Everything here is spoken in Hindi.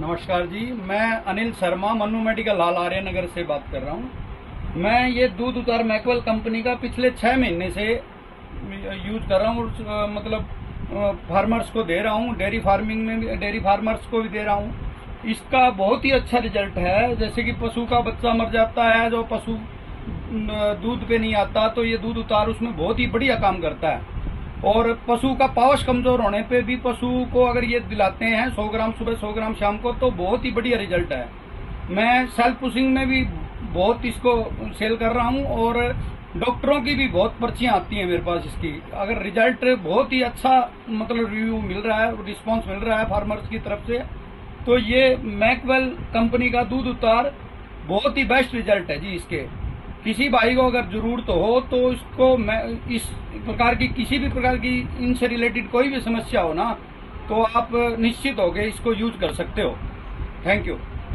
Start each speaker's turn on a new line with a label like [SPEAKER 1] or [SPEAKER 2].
[SPEAKER 1] नमस्कार जी, मैं अनिल शर्मा मन्नू मेडिकल हॉल आर्य नगर से बात कर रहा हूँ। मैं ये दूध उतार मैकवेल कंपनी का पिछले 6 महीने से यूज कर रहा हूँ और फार्मर्स को दे रहा हूँ। डेयरी फार्मिंग में भी डेयरी फार्मर्स को भी दे रहा हूँ। इसका बहुत ही अच्छा रिजल्ट है। जैसे कि पशु का बच्चा मर जाता है, जो पशु दूध पे नहीं आता, तो ये दूध उतार उसमें बहुत ही बढ़िया काम करता है। और पशु का पावश कमजोर होने पे भी पशु को अगर ये दिलाते हैं 100 ग्राम सुबह 100 ग्राम शाम को, तो बहुत ही बढ़िया रिजल्ट है। मैं सेल्फ पुशिंग में भी बहुत इसको सेल कर रहा हूँ और डॉक्टरों की भी बहुत पर्चियां आती हैं मेरे पास इसकी। अगर रिजल्ट बहुत ही अच्छा मतलब रिव्यू मिल रहा है, रिस्पांस मिल रहा है फार्मर्स की तरफ से, तो ये मैकवेल कंपनी का दूध उतार बहुत ही बेस्ट रिजल्ट है जी। इसके किसी भाई को अगर जरूरत हो तो इसको मैं इस प्रकार की किसी भी प्रकार की इनसे रिलेटेड कोई भी समस्या हो ना, तो आप निश्चित हो के इसको यूज कर सकते हो। Thank you.